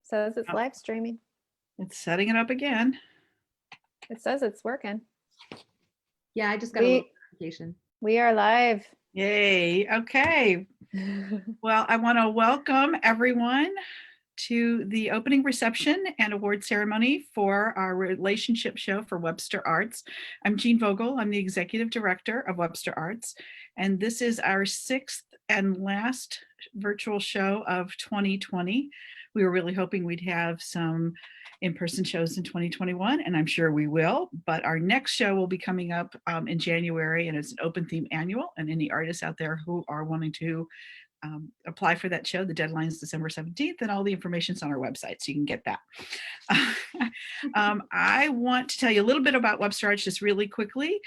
Says it's live streaming. It's setting it up again. It says it's working. Yeah, I just got a little notification. We are live. Yay. Okay. Well, I want to welcome everyone to the opening reception and award ceremony for our relationship show for Webster Arts. I'm Jean Vogel. I'm the executive director of Webster Arts, and this is our sixth and last virtual show of 2020. We were really hoping we'd have some in-person shows in 2021, and I'm sure we will, but our next show will be coming up in January, and it's an open theme annual, and any artists out there who are wanting to apply for that show, the deadline is December 17th, and all the information's on our website, so you can get that. I want to tell you a little bit about Webster Arts just really quickly.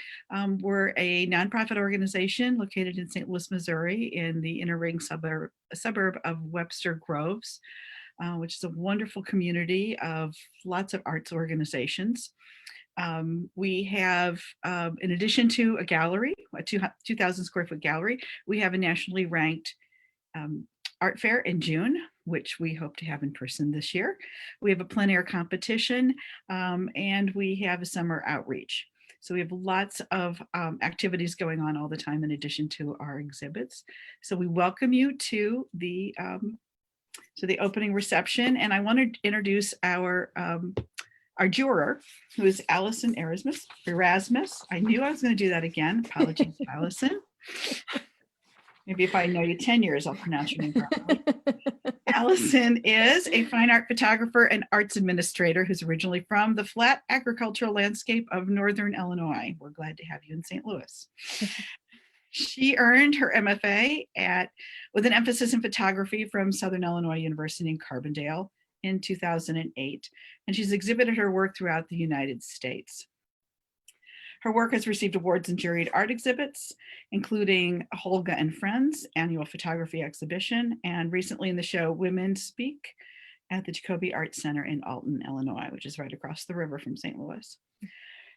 We're a nonprofit organization located in St. Louis, Missouri, in the inner ring suburb of Webster Groves, which is a wonderful community of lots of arts organizations. We have, in addition to a gallery, a 2,000 square foot gallery, we have a nationally ranked art fair in June, which we hope to have in person this year. We have a plein air competition, and we have a summer outreach. So we have lots of activities going on all the time in addition to our exhibits. So we welcome you to the opening reception, and I want to introduce our juror, who is Allison Erasmus. I knew I was going to do that again. Apologies, Allison. Maybe if I know you 10 years, I'll pronounce your name properly. Allison is a fine art photographer and arts administrator who's originally from the flat agricultural landscape of Northern Illinois. We're glad to have you in St. Louis. She earned her MFA with an emphasis in photography from Southern Illinois University in Carbondale in 2008, and she's exhibited her work throughout the United States. Her work has received awards in juried art exhibits, including Holga and Friends annual photography exhibition, and recently in the show Women Speak at the Jacoby Art Center in Alton, Illinois, which is right across the river from St. Louis.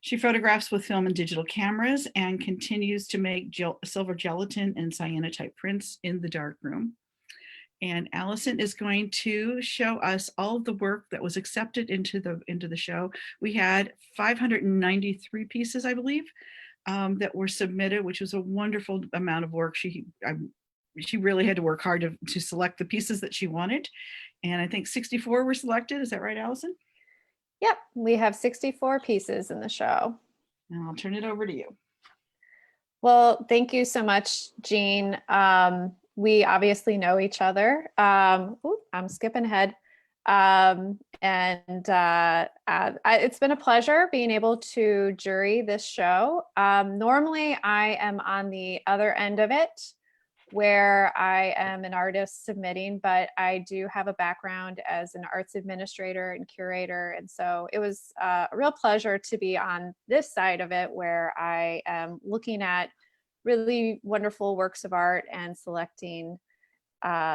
She photographs with film and digital cameras and continues to make silver gelatin and cyanotype prints in the darkroom. And Allison is going to show us all of the work that was accepted into the show. We had 593 pieces, I believe, that were submitted, which was a wonderful amount of work. She really had to work hard to select the pieces that she wanted. And I think 64 were selected. Is that right, Allison? Yep, we have 64 pieces in the show. And I'll turn it over to you. Well, thank you so much, Jean. We obviously know each other. I'm skipping ahead. It's been a pleasure being able to jury this show. Normally, I am on the other end of it, where I am an artist submitting, but I do have a background as an arts administrator and curator. And so it was a real pleasure to be on this side of it, where I am looking at really wonderful works of art and selecting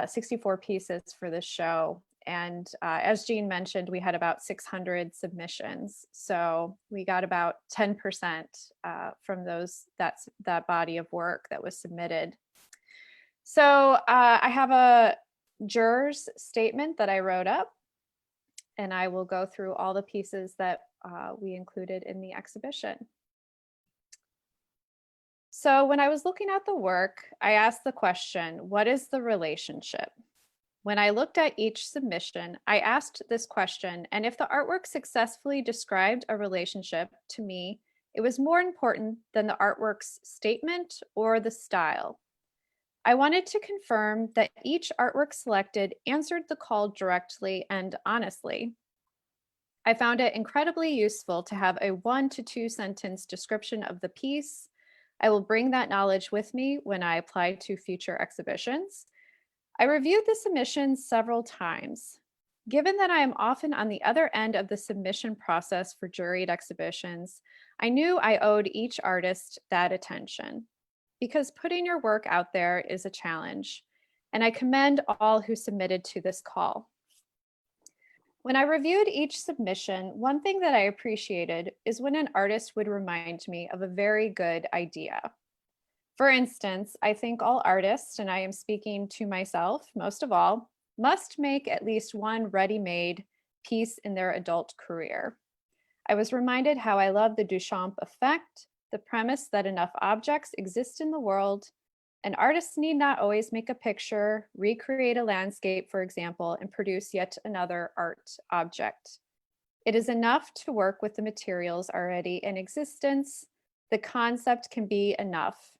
64 pieces for this show. And as Jean mentioned, we had about 600 submissions. So we got about 10% from that body of work that was submitted. So I have a jurors statement that I wrote up, and I will go through all the pieces that we included in the exhibition. So when I was looking at the work, I asked the question, what is the relationship? When I looked at each submission, I asked this question, and if the artwork successfully described a relationship to me, it was more important than the artwork's statement or the style. I wanted to confirm that each artwork selected answered the call directly and honestly. I found it incredibly useful to have a 1 to 2 sentence description of the piece. I will bring that knowledge with me when I apply to future exhibitions. I reviewed the submissions several times. Given that I am often on the other end of the submission process for juried exhibitions, I knew I owed each artist that attention, because putting your work out there is a challenge, and I commend all who submitted to this call. When I reviewed each submission, one thing that I appreciated is when an artist would remind me of a very good idea. For instance, I think all artists, and I am speaking to myself most of all, must make at least one ready-made piece in their adult career. I was reminded how I love the Duchamp effect, the premise that enough objects exist in the world, and artists need not always make a picture, recreate a landscape, for example, and produce yet another art object. It is enough to work with the materials already in existence. The concept can be enough.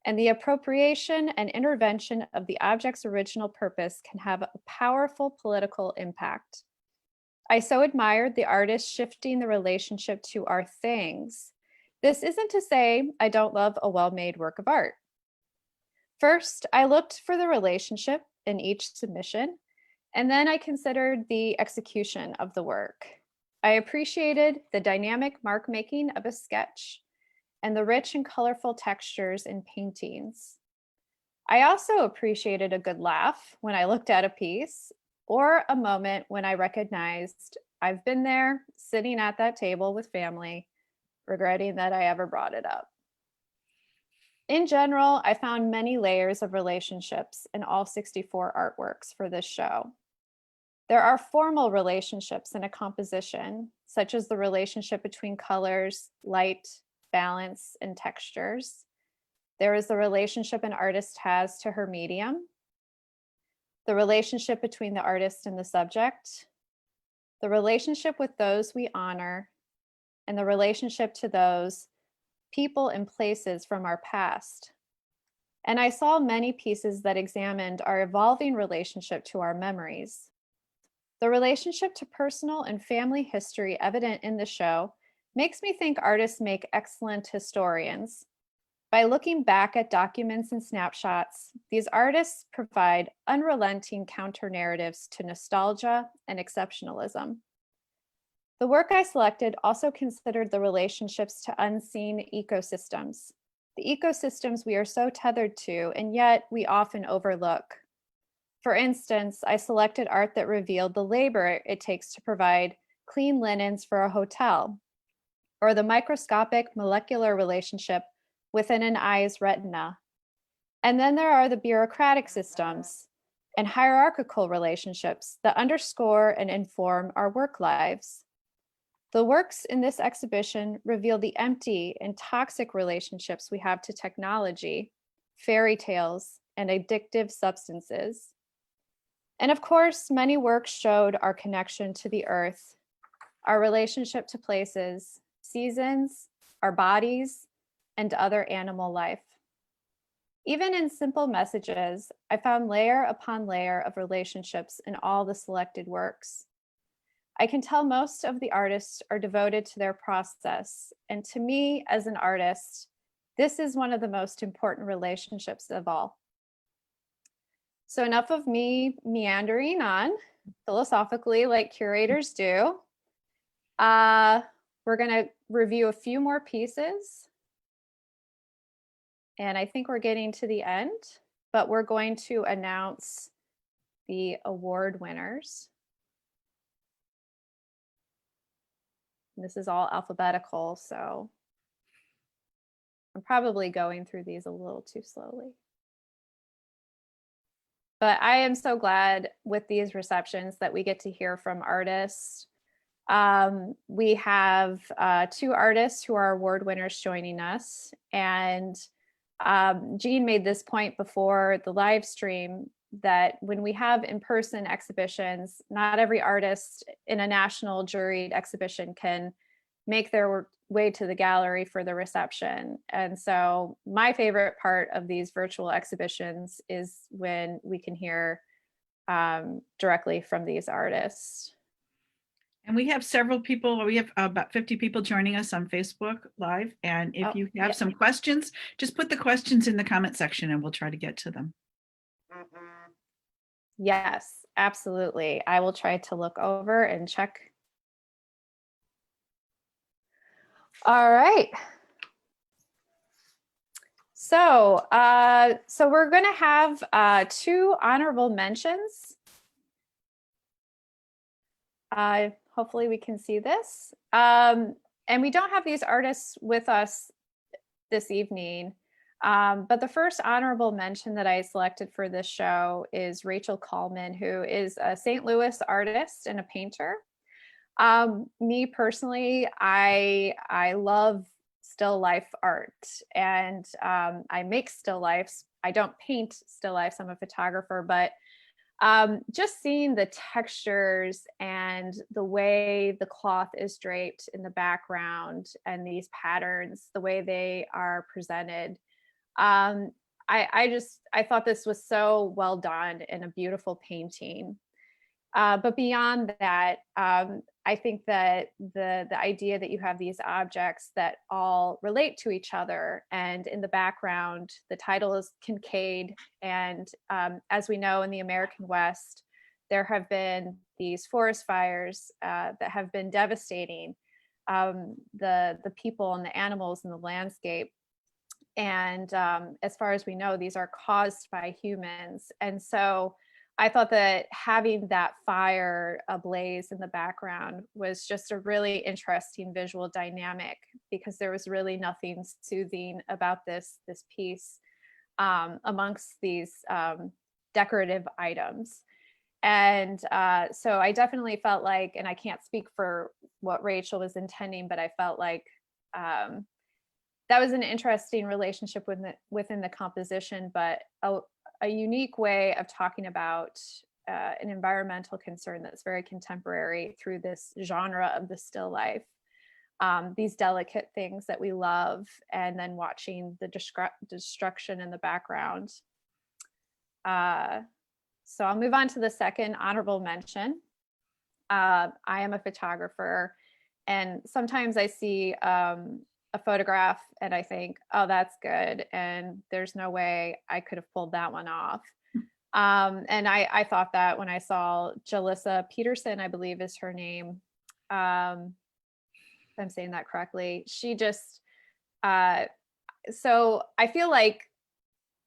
And the appropriation and intervention of the object's original purpose can have a powerful political impact. I so admired the artist shifting the relationship to our things. This isn't to say I don't love a well-made work of art. First, I looked for the relationship in each submission, and then I considered the execution of the work. I appreciated the dynamic mark making of a sketch and the rich and colorful textures in paintings. I also appreciated a good laugh when I looked at a piece, or a moment when I recognized I've been there sitting at that table with family, regretting that I ever brought it up. In general, I found many layers of relationships in all 64 artworks for this show. There are formal relationships in a composition, such as the relationship between colors, light, balance, and textures. There is the relationship an artist has to her medium, the relationship between the artist and the subject, the relationship with those we honor, and the relationship to those people and places from our past. And I saw many pieces that examined our evolving relationship to our memories. The relationship to personal and family history evident in the show makes me think artists make excellent historians. By looking back at documents and snapshots, these artists provide unrelenting counter-narratives to nostalgia and exceptionalism. The work I selected also considered the relationships to unseen ecosystems, the ecosystems we are so tethered to, and yet we often overlook. For instance, I selected art that revealed the labor it takes to provide clean linens for a hotel, or the microscopic molecular relationship within an eye's retina. And then there are the bureaucratic systems and hierarchical relationships that underscore and inform our work lives. The works in this exhibition reveal the empty and toxic relationships we have to technology, fairy tales, and addictive substances. And of course, many works showed our connection to the earth, our relationship to places, seasons, our bodies, and other animal life. Even in simple messages, I found layer upon layer of relationships in all the selected works. I can tell most of the artists are devoted to their process, and to me, as an artist, this is one of the most important relationships of all. So enough of me meandering on philosophically like curators do. We're gonna review a few more pieces. And I think we're getting to the end, but we're going to announce the award winners. This is all alphabetical, so I'm probably going through these a little too slowly. But I am so glad with these receptions that we get to hear from artists. We have 2 artists who are award winners joining us. And Jean made this point before the live stream that when we have in-person exhibitions, not every artist in a national juried exhibition can make their way to the gallery for the reception. And so my favorite part of these virtual exhibitions is when we can hear directly from these artists. And we have several people, we have about 50 people joining us on Facebook Live. And if you have some questions, just put the questions in the comment section and we'll try to get to them. Yes, absolutely. I will try to look over and check. All right. So we're going to have 2 honorable mentions. Hopefully we can see this. And we don't have these artists with us this evening. But the first honorable mention that I selected for this show is Rachel Coleman, who is a St. Louis artist and a painter. Me personally, I love still life art, and I make still lifes. I don't paint still lifes. I'm a photographer, but just seeing the textures and the way the cloth is draped in the background and these patterns, the way they are presented. I thought this was so well done and a beautiful painting. But beyond that, I think that the idea that you have these objects that all relate to each other, and in the background, the title is Kincaid, and as we know in the American West, there have been these forest fires that have been devastating the people and the animals and the landscape. And as far as we know, these are caused by humans. And so I thought that having that fire ablaze in the background was just a really interesting visual dynamic, because there was really nothing soothing about this piece amongst these decorative items. And so I definitely felt like, and I can't speak for what Rachel was intending, but I felt like that was an interesting relationship within the composition, but a unique way of talking about an environmental concern that's very contemporary through this genre of the still life. These delicate things that we love, and then watching the destruction in the background. So I'll move on to the second honorable mention. I am a photographer, and sometimes I see a photograph and I think, oh, that's good, and there's no way I could have pulled that one off. And I thought that when I saw Jalissa Peterson, I believe is her name, if I'm saying that correctly, she just, so I feel like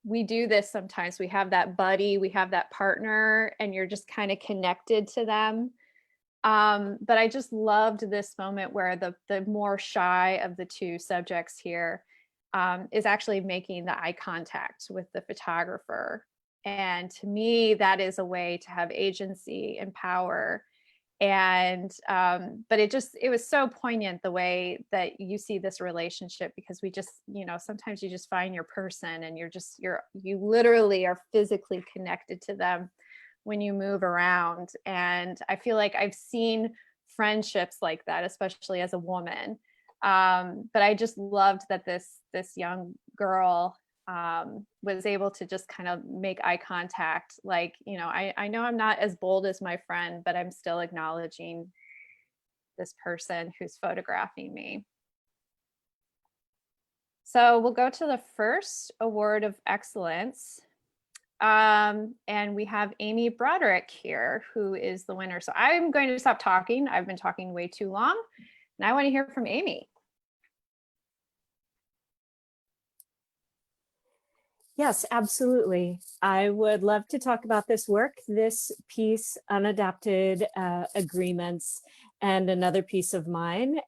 we do this sometimes. We have that buddy, we have that partner, and you're just kind of connected to them. But I just loved this moment where the more shy of the two subjects here is actually making the eye contact with the photographer. And to me, that is a way to have agency and power. And but it was so poignant the way that you see this relationship, because we just, sometimes you just find your person and you literally are physically connected to them when you move around. And I feel like I've seen friendships like that, especially as a woman. But I just loved that this young girl was able to just kind of make eye contact. Like, I know I'm not as bold as my friend, but I'm still acknowledging this person who's photographing me. So we'll go to the first award of excellence. And we have Amy Broderick here, who is the winner. So I'm going to stop talking. I've been talking way too long, and I want to hear from Amy. Yes, absolutely. I would love to talk about this work, this piece, Unadapted Agreements, and another piece of mine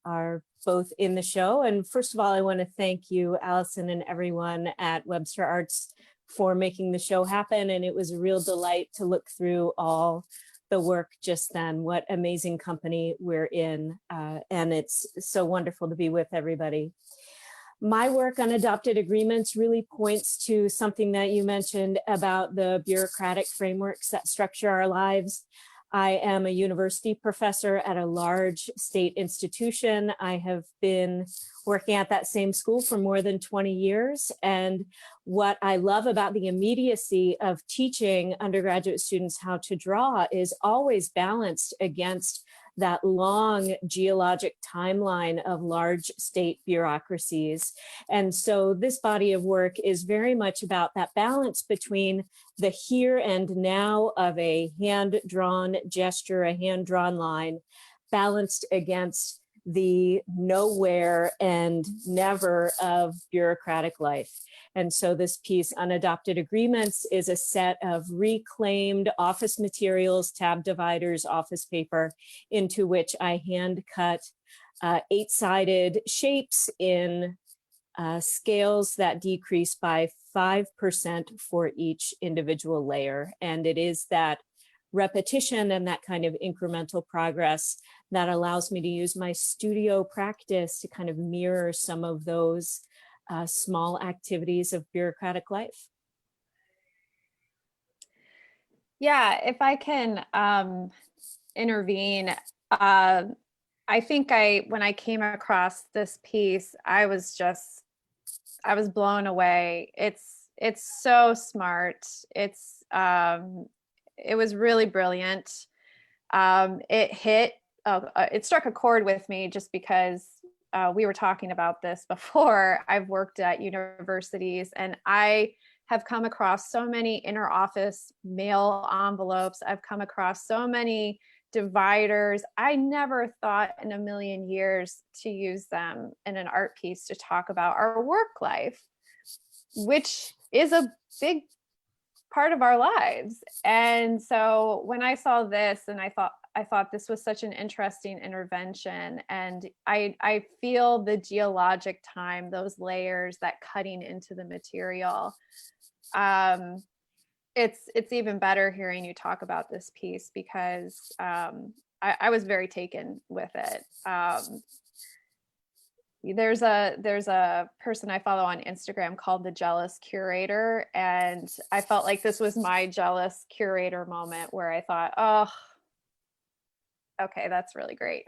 are both in the show. And first of all, I want to thank you, Allison, and everyone at Webster Arts for making the show happen. And it was a real delight to look through all the work just then. What amazing company we're in. And it's so wonderful to be with everybody. My work on adopted agreements really points to something that you mentioned about the bureaucratic frameworks that structure our lives. I am a university professor at a large state institution. I have been working at that same school for more than 20 years. And what I love about the immediacy of teaching undergraduate students how to draw is always balanced against that long geologic timeline of large state bureaucracies. And so this body of work is very much about that balance between the here and now of a hand-drawn gesture, a hand-drawn line, balanced against the nowhere and never of bureaucratic life. And so this piece, Unadopted Agreements, is a set of reclaimed office materials, tab dividers, office paper, into which I hand cut 8-sided shapes in scales that decrease by 5% for each individual layer. And it is that repetition and that kind of incremental progress that allows me to use my studio practice to kind of mirror some of those small activities of bureaucratic life. Yeah, if I can intervene, I think when I came across this piece, I was blown away. It's so smart. It was really brilliant. It struck a chord with me just because we were talking about this before. I've worked at universities, and I have come across so many interoffice mail envelopes. I've come across so many dividers. I never thought in a million years to use them in an art piece to talk about our work life, which is a big part of our lives. And so when I saw this, and I thought this was such an interesting intervention, and I feel the geologic time, those layers, that cutting into the material. It's even better hearing you talk about this piece because I was very taken with it. There's a person I follow on Instagram called the Jealous Curator, and I felt like this was my jealous curator moment where I thought, oh, okay, that's really great.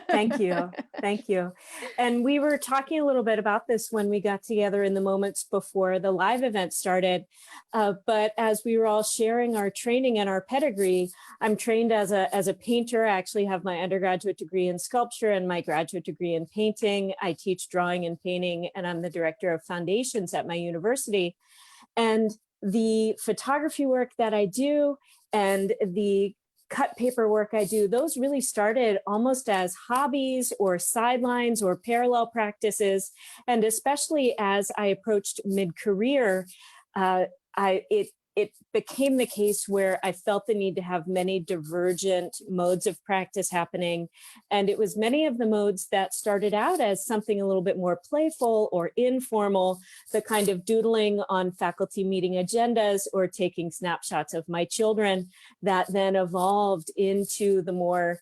Thank you. Thank you. And we were talking a little bit about this when we got together in the moments before the live event started. But as we were all sharing our training and our pedigree, I'm trained as a painter. I actually have my undergraduate degree in sculpture and my graduate degree in painting. I teach drawing and painting, and I'm the director of foundations at my university. And the photography work that I do and the cut paper work I do, those really started almost as hobbies or sidelines or parallel practices. And especially as I approached mid-career, it became the case where I felt the need to have many divergent modes of practice happening. And it was many of the modes that started out as something a little bit more playful or informal, the kind of doodling on faculty meeting agendas or taking snapshots of my children, that then evolved into the more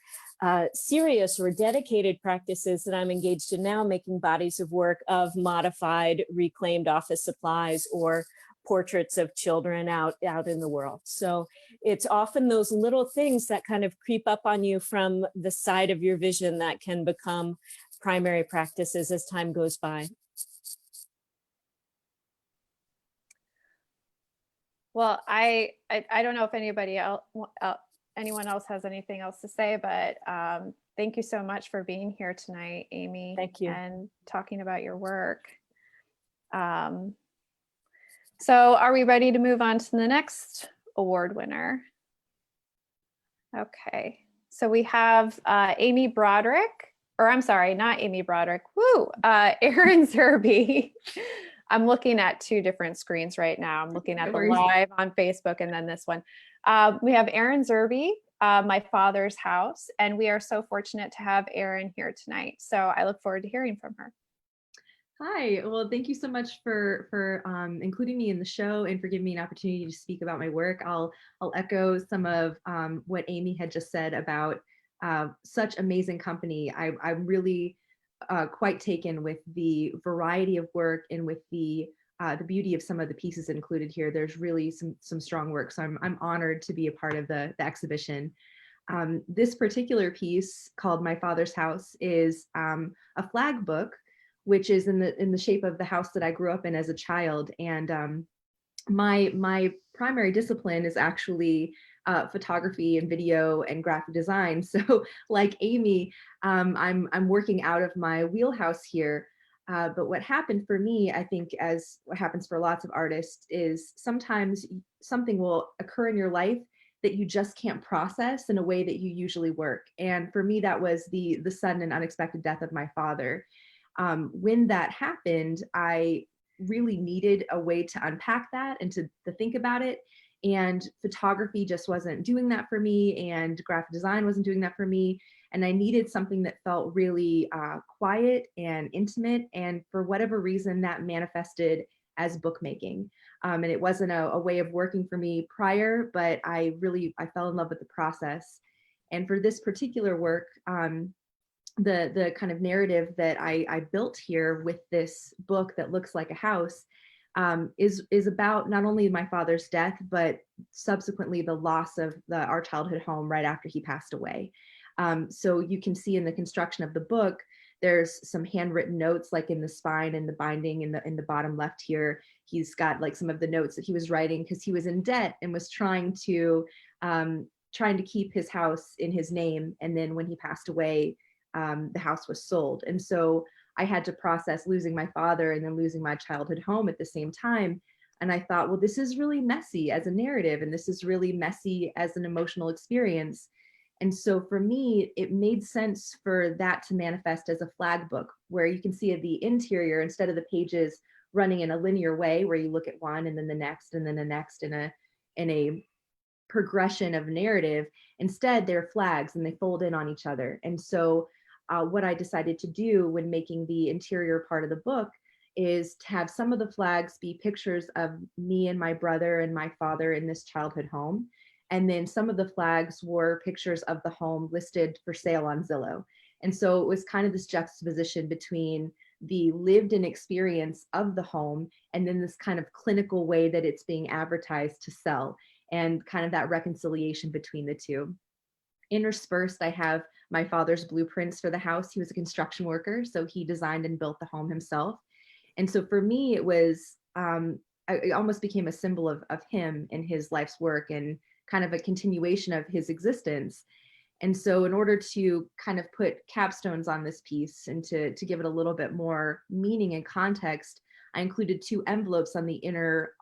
serious or dedicated practices that I'm engaged in now, making bodies of work of modified reclaimed office supplies or portraits of children out in the world. So it's often those little things that kind of creep up on you from the side of your vision that can become primary practices as time goes by. Well, I don't know if anyone else has anything else to say, but thank you so much for being here tonight, Amy. Thank you. And talking about your work. So are we ready to move on to the next award winner? Okay, so we have Amy Broderick, or I'm sorry, not Amy Broderick, Erin Derby. I'm looking at two different screens right now. I'm looking at the live on Facebook and then this one. We have Erin Derby, My Father's House, and we are so fortunate to have Erin here tonight. So I look forward to hearing from her. Hi, well, thank you so much for including me in the show and for giving me an opportunity to speak about my work. I'll echo some of what Amy had just said about such amazing company. I'm really quite taken with the variety of work and with the beauty of some of the pieces included here. There's really some strong work, so I'm honored to be a part of the exhibition. This particular piece called My Father's House is a flag book, which is in the shape of the house that I grew up in as a child. And my primary discipline is actually photography and video and graphic design. So like Amy, I'm working out of my wheelhouse here. But what happened for me, I think, as what happens for lots of artists, is sometimes something will occur in your life that you just can't process in a way that you usually work. And for me, that was the sudden and unexpected death of my father. When that happened, I really needed a way to unpack that and to think about it. And photography just wasn't doing that for me, and graphic design wasn't doing that for me. And I needed something that felt really quiet and intimate. And for whatever reason, that manifested as bookmaking. And it wasn't a way of working for me prior, but I fell in love with the process. And for this particular work, the kind of narrative that I built here with this book that looks like a house is about not only my father's death, but subsequently the loss of our childhood home right after he passed away. So you can see in the construction of the book, there's some handwritten notes, like in the spine and the binding in the bottom left here. He's got like some of the notes that he was writing because he was in debt and was trying to keep his house in his name. And then when he passed away, the house was sold. And so I had to process losing my father and then losing my childhood home at the same time. And I thought, well, this is really messy as a narrative, and this is really messy as an emotional experience. And so for me, it made sense for that to manifest as a flag book, where you can see the interior, instead of the pages running in a linear way where you look at one and then the next and then the next in a progression of narrative. Instead, they're flags and they fold in on each other. And so what I decided to do when making the interior part of the book is to have some of the flags be pictures of me and my brother and my father in this childhood home. And then some of the flags were pictures of the home listed for sale on Zillow. And so it was kind of this juxtaposition between the lived in experience of the home and then this kind of clinical way that it's being advertised to sell, and kind of that reconciliation between the two. Interspersed, I have my father's blueprints for the house. He was a construction worker, so he designed and built the home himself. And so for me, it was, it almost became a symbol of him and his life's work, and kind of a continuation of his existence. And so in order to kind of put capstones on this piece and to give it a little bit more meaning and context, I included 2 envelopes on the inner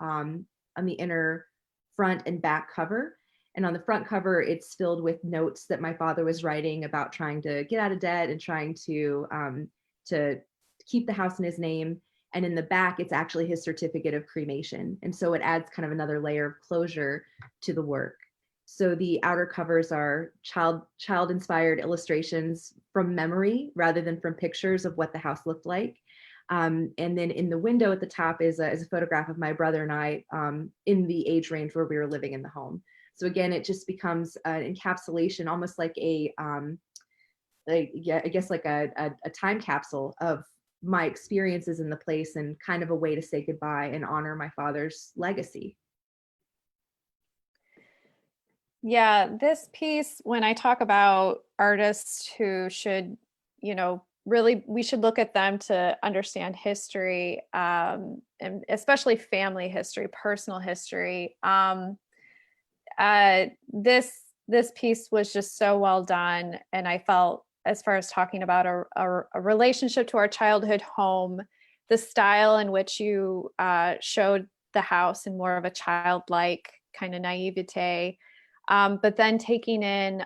front and back cover. And on the front cover, it's filled with notes that my father was writing about trying to get out of debt and trying to keep the house in his name. And in the back, it's actually his certificate of cremation. And so it adds kind of another layer of closure to the work. So the outer covers are child-inspired illustrations from memory rather than from pictures of what the house looked like. And then in the window at the top is a photograph of my brother and I in the age range where we were living in the home. So again, it just becomes an encapsulation, almost like a time capsule of my experiences in the place, and kind of a way to say goodbye and honor my father's legacy. Yeah, this piece, when I talk about artists who should, really, we should look at them to understand history, and especially family history, personal history. This piece was just so well done, and I felt, as far as talking about a relationship to our childhood home, the style in which you showed the house in more of a childlike kind of naivete, but then taking in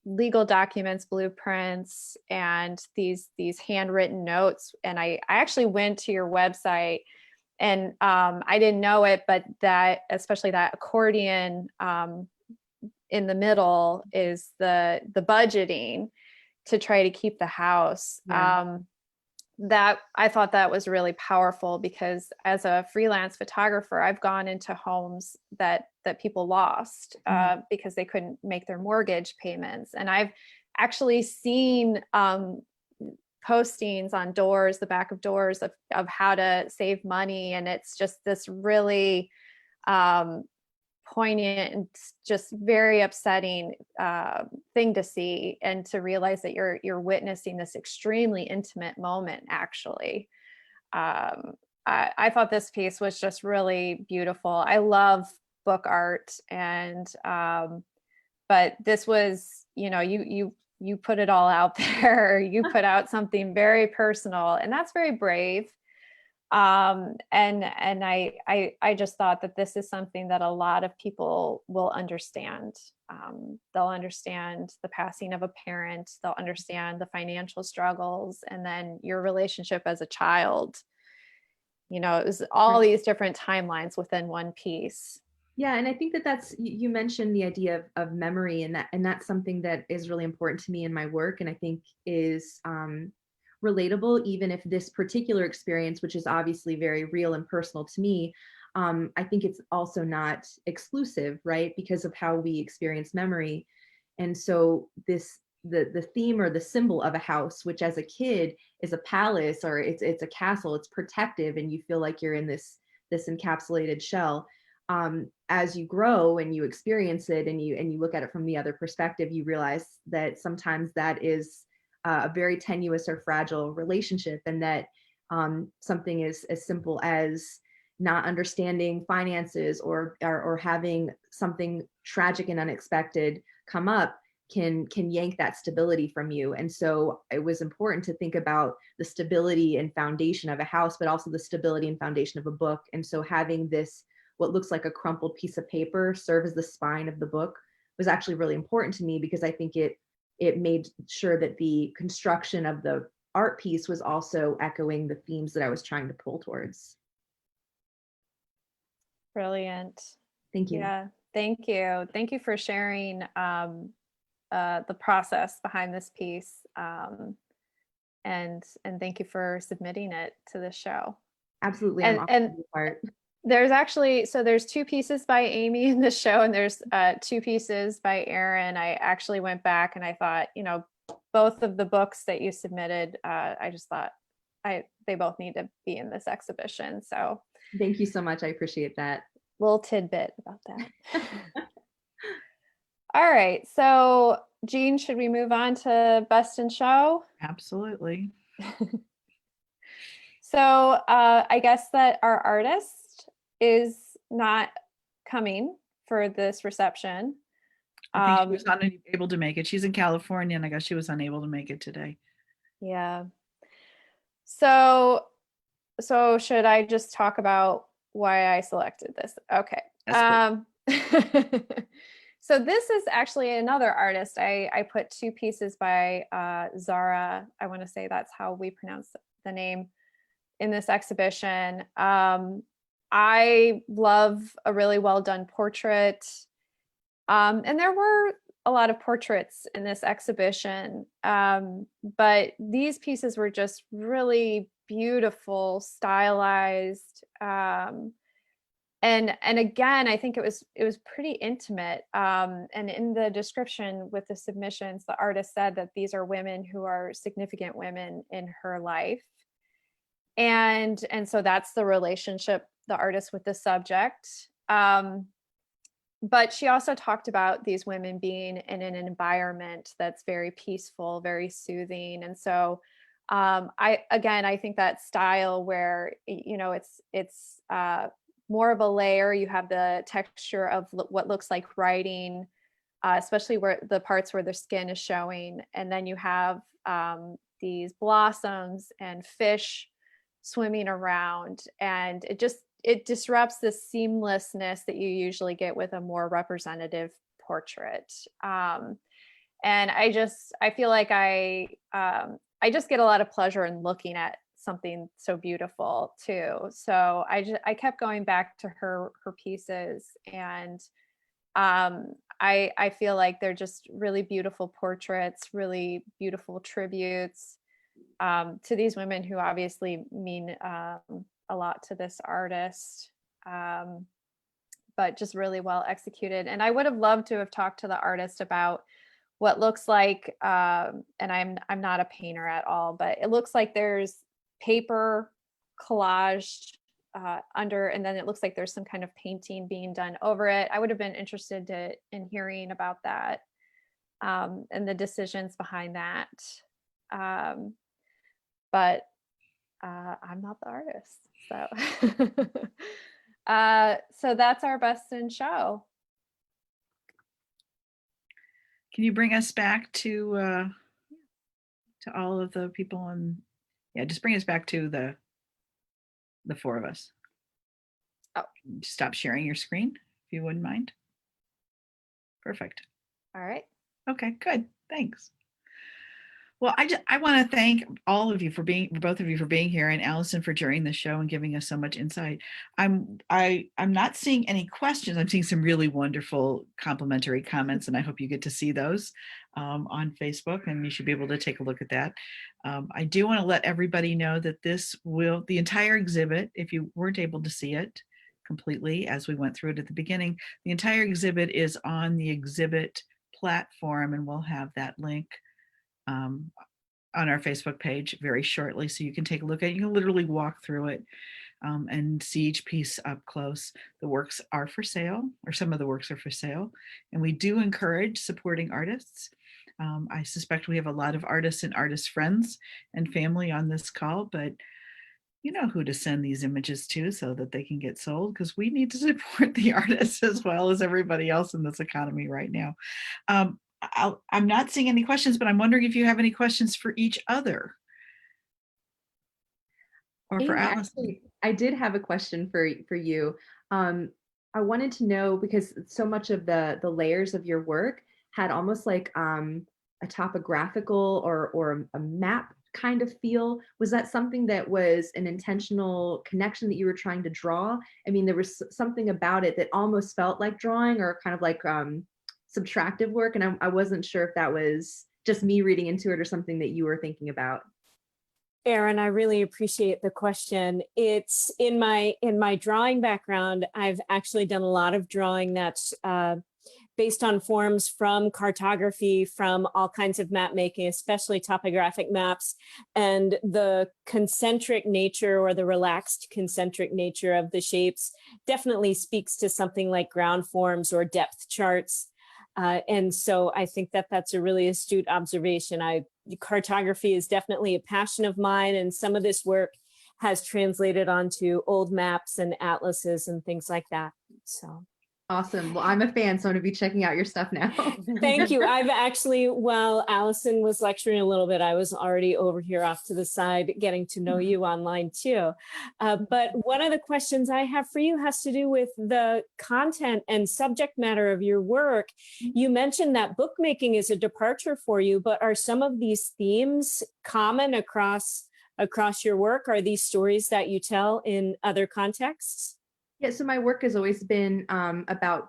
legal documents, blueprints, and these handwritten notes. And I actually went to your website, and I didn't know it, but that, especially that accordion in the middle, is the budgeting to try to keep the house. Yeah. That I thought that was really powerful, because as a freelance photographer, I've gone into homes that people lost because they couldn't make their mortgage payments. And I've actually seen postings on doors, the back of doors, of how to save money. And it's just this really poignant and just very upsetting thing to see, and to realize that you're witnessing this extremely intimate moment. Actually, I thought this piece was just really beautiful. I love book art, and but this was, you put it all out there. You put out something very personal, and that's very brave. And I just thought that this is something that a lot of people will understand. They'll understand the passing of a parent. They'll understand the financial struggles, and then your relationship as a child. It was all these different timelines within one piece. Yeah, and I think that you mentioned the idea of memory, and that's something that is really important to me in my work, and I think is relatable, even if this particular experience, which is obviously very real and personal to me, I think it's also not exclusive, right? Because of how we experience memory. And so the theme or the symbol of a house, which as a kid is a palace or it's a castle, it's protective, and you feel like you're in this encapsulated shell. As you grow and you experience it and you look at it from the other perspective, you realize that sometimes that is a very tenuous or fragile relationship, and that something as simple as not understanding finances or having something tragic and unexpected come up can yank that stability from you. And so it was important to think about the stability and foundation of a house, but also the stability and foundation of a book. And so having this, what looks like a crumpled piece of paper, serve as the spine of the book was actually really important to me, because I think it made sure that the construction of the art piece was also echoing the themes that I was trying to pull towards. Brilliant. Thank you. Yeah, thank you. Thank you for sharing the process behind this piece. And thank you for submitting it to the show. Absolutely. And part. There's actually, so there's 2 pieces by Amy in the show, and there's 2 pieces by Erin. I actually went back and I thought, both of the books that you submitted, I just thought they both need to be in this exhibition. So thank you so much. I appreciate that. Little tidbit about that. All right. So Jean, should we move on to Best in Show? Absolutely. So I guess that our artist is not coming for this reception. I think she was unable to make it. She's in California, and I guess she was unable to make it today. Yeah. So should I just talk about why I selected this? Okay. So this is actually another artist. I put 2 pieces by Zara. I want to say that's how we pronounce the name in this exhibition. I love a really well done portrait. And there were a lot of portraits in this exhibition, but these pieces were just really beautiful, stylized, and again, I think it was pretty intimate. And in the description with the submissions, the artist said that these are women who are significant women in her life, and so that's the relationship, the artist with the subject. But she also talked about these women being in an environment that's very peaceful, very soothing. And so I think that style where, it's more of a layer, you have the texture of what looks like writing, especially where the parts where the skin is showing. And then you have these blossoms and fish swimming around, and it disrupts the seamlessness that you usually get with a more representative portrait. And I feel like I just get a lot of pleasure in looking at something so beautiful too. So I kept going back to her pieces, and I feel like they're just really beautiful portraits, really beautiful tributes to these women who obviously mean a lot to this artist, but just really well executed. And I would have loved to have talked to the artist about what looks like, and I'm not a painter at all, but it looks like there's paper collaged under, and then it looks like there's some kind of painting being done over it. I would have been interested in hearing about that, and the decisions behind that. But I'm not the artist. So so that's our Best in Show. Can you bring us back to all of the people, and just bring us back to the 4 of us. Oh, stop sharing your screen if you wouldn't mind. Perfect. All right. Okay, good. Thanks. Well, I want to thank all of you for both of you for being here, and Allison for joining the show and giving us so much insight. I'm not seeing any questions. I'm seeing some really wonderful complimentary comments, and I hope you get to see those on Facebook, and you should be able to take a look at that. I do want to let everybody know that the entire exhibit, if you weren't able to see it completely as we went through it at the beginning, the entire exhibit is on the exhibit platform, and we'll have that link on our Facebook page very shortly, so you can take a look at it. You can literally walk through it and see each piece up close. The works are for sale, or some of the works are for sale, and we do encourage supporting artists. I suspect we have a lot of artists and artist friends and family on this call, but you know who to send these images to so that they can get sold, because we need to support the artists as well as everybody else in this economy right now. I'm not seeing any questions, but I'm wondering if you have any questions for each other or for Amy, Allison. actually, I did have a question for you. I wanted to know, because so much of the layers of your work had almost like a topographical or a map kind of feel. Was that something that was an intentional connection that you were trying to draw? I mean, there was something about it that almost felt like drawing, or kind of like subtractive work, and I wasn't sure if that was just me reading into it or something that you were thinking about. Erin, I really appreciate the question. It's in my drawing background. I've actually done a lot of drawing that's based on forms from cartography, from all kinds of map making, especially topographic maps, and the concentric nature, or the relaxed concentric nature of the shapes definitely speaks to something like ground forms or depth charts. And so I think that that's a really astute observation. Cartography is definitely a passion of mine, and some of this work has translated onto old maps and atlases and things like that. So Awesome. Well, I'm a fan, so I'm going to be checking out your stuff now. thank you. I've actually, while Allison was lecturing a little bit, I was already over here off to the side getting to know you online too. But one of the questions I have for you has to do with the content and subject matter of your work. You mentioned that bookmaking is a departure for you, but are some of these themes common across your work? Are these stories that you tell in other contexts? Yeah, so my work has always been about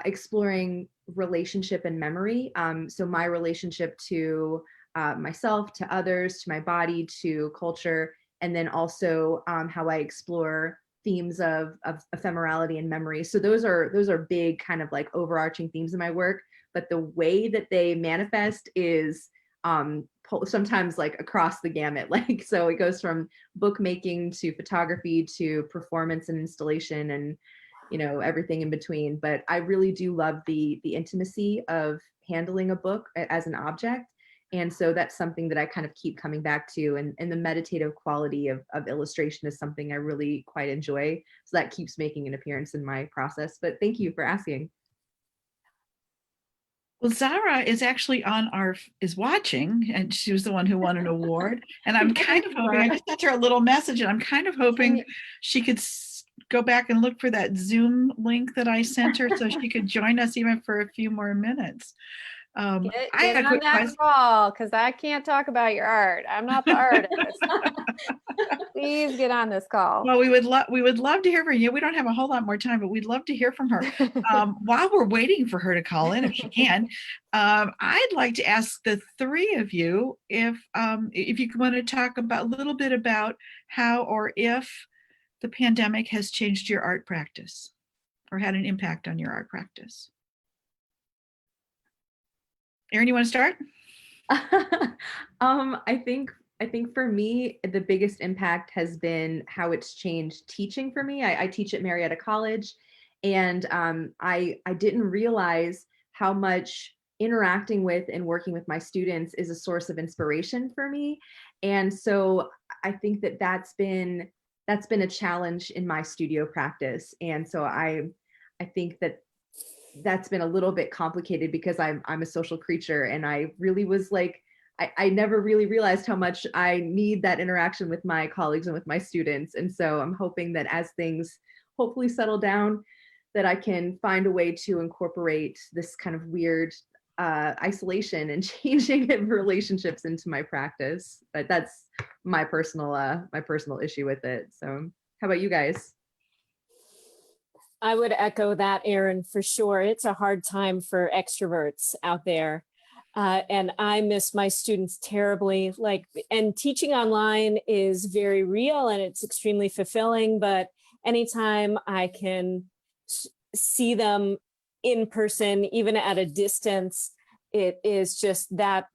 exploring relationship and memory. So my relationship to myself, to others, to my body, to culture, and then also how I explore themes of ephemerality and memory. So those are big kind of like overarching themes in my work. But the way that they manifest is sometimes like across the gamut. Like, so it goes from bookmaking to photography to performance and installation, and everything in between. But I really do love the intimacy of handling a book as an object, and so that's something that I kind of keep coming back to. And the meditative quality of illustration is something I really quite enjoy, so that keeps making an appearance in my process. But thank you for asking. Well, Zara is actually is watching, and she was the one who won an award. And I'm kind of hoping, I just sent her a little message, and I'm kind of hoping she could go back and look for that Zoom link that I sent her so she could join us even for a few more minutes. Get on that call, because I can't talk about your art. I'm not the artist. Please get on this call. Well, we would love to hear from you. We don't have a whole lot more time, but we'd love to hear from her. While we're waiting for her to call in, if she can, I'd like to ask the three of you if you want to talk a little bit about how or if the pandemic has changed your art practice or had an impact on your art practice. Erin, you want to start? I think for me, the biggest impact has been how it's changed teaching for me. I teach at Marietta College, and I didn't realize how much interacting with and working with my students is a source of inspiration for me. And so I think that that's been a challenge in my studio practice. And so I think that that's been a little bit complicated, because I'm a social creature, and I really was like, I never really realized how much I need that interaction with my colleagues and with my students. And so I'm hoping that as things hopefully settle down, that I can find a way to incorporate this kind of weird isolation and changing of relationships into my practice. But that's my personal issue with it. So how about you guys? I would echo that, Erin, for sure. It's a hard time for extroverts out there. And I miss my students terribly. And teaching online is very real and it's extremely fulfilling. But anytime I can see them in person, even at a distance, it is just that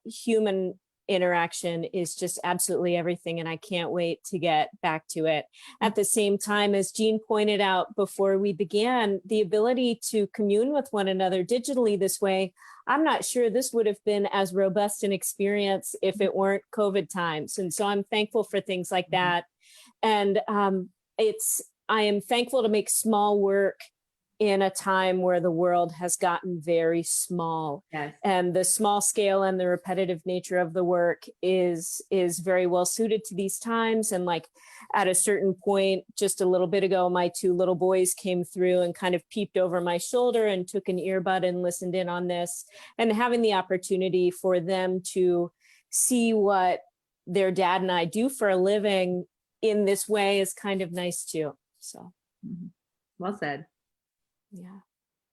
human interaction is just absolutely everything. And I can't wait to get back to it. At the same time, as Jean pointed out before we began, the ability to commune with one another digitally this way, I'm not sure this would have been as robust an experience if it weren't COVID times. And so I'm thankful for things like that. And I am thankful to make small work in a time where the world has gotten very small. Yes. And the small scale and the repetitive nature of the work is very well suited to these times. And at a certain point, just a little bit ago, my 2 little boys came through and kind of peeped over my shoulder and took an earbud and listened in on this. And having the opportunity for them to see what their dad and I do for a living in this way is kind of nice too. So, Well said. yeah.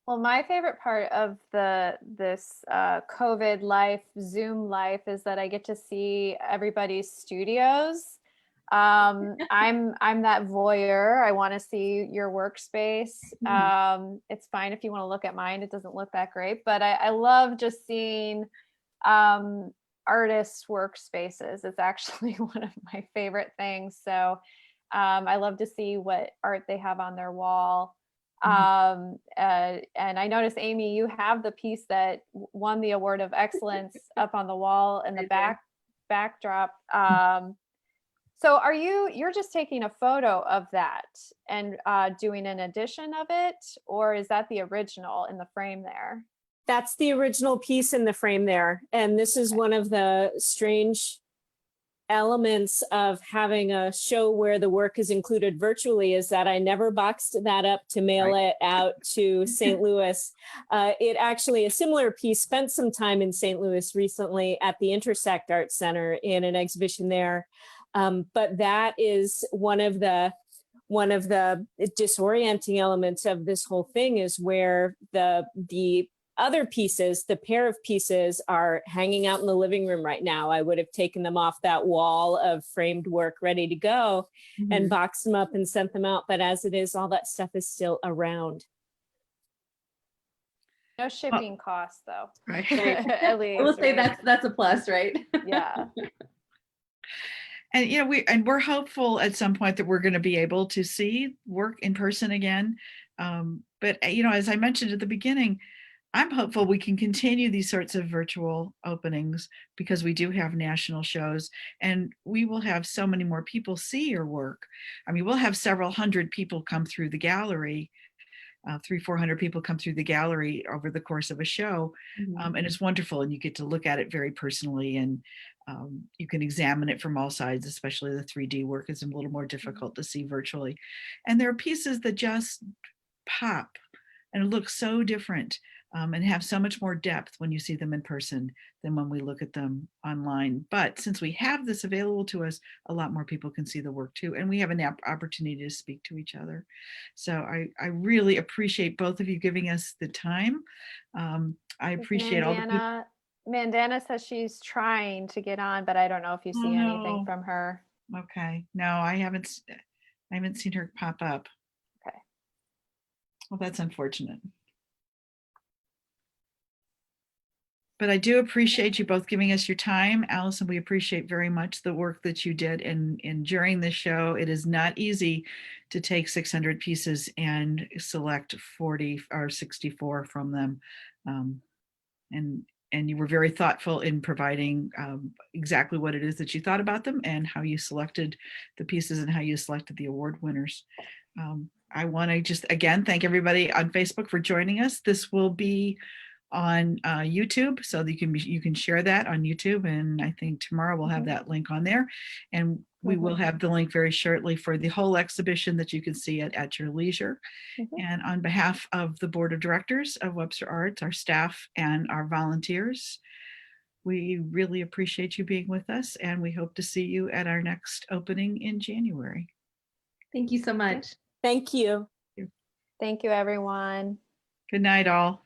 Well, my favorite part of this COVID life, Zoom life, is that I get to see everybody's studios. I'm that voyeur. I want to see your workspace. It's fine if you want to look at mine. It doesn't look that great, but I love just seeing artists' workspaces. It's actually one of my favorite things. So I love to see what art they have on their wall. And I noticed, Amy, you have the piece that won the Award of Excellence up on the wall in the backdrop. So you're just taking a photo of that and doing an edition of it, or is that the original in the frame there? That's the original piece in the frame there. And this is one of the strange elements of having a show where the work is included virtually, is that I never boxed that up to mail it out to St. Louis. It actually, a similar piece, spent some time in St. Louis recently at the Intersect Art Center in an exhibition there. But that is one of the disorienting elements of this whole thing, is where the other pieces, the pair of pieces, are hanging out in the living room right now. I would have taken them off that wall of framed work ready to go and boxed them up and sent them out. But as it is, all that stuff is still around. No shipping costs, though. Right. At least, I will say that's a plus, right? Yeah. And we're hopeful at some point that we're going to be able to see work in person again. But as I mentioned at the beginning, I'm hopeful we can continue these sorts of virtual openings because we do have national shows and we will have so many more people see your work. I mean, we'll have several hundred people come through the gallery, 300-400 people come through the gallery over the course of a show. And it's wonderful. And you get to look at it very personally, and you can examine it from all sides, especially the 3D work is a little more difficult to see virtually. And there are pieces that just pop and look so different. And have so much more depth when you see them in person than when we look at them online. But since we have this available to us, a lot more people can see the work too. And we have an opportunity to speak to each other. So I really appreciate both of you giving us the time. I appreciate all the people. Mandana says she's trying to get on, but I don't know if you see anything from her. Okay. No, I haven't seen her pop up. Okay. Well, that's unfortunate. But I do appreciate you both giving us your time. Allison, we appreciate very much the work that you did and during the show. It is not easy to take 600 pieces and select 40 or 64 from them. And you were very thoughtful in providing exactly what it is that you thought about them and how you selected the pieces and how you selected the award winners. I want to just again thank everybody on Facebook for joining us. This will be on YouTube, so that you can share that on YouTube. And I think tomorrow we'll have that link on there, and we will have the link very shortly for the whole exhibition that you can see at your leisure. And on behalf of the board of directors of Webster Arts, our staff and our volunteers, we really appreciate you being with us, and we hope to see you at our next opening in January. Thank you so much. Thank you. Thank you, everyone. Good night, all.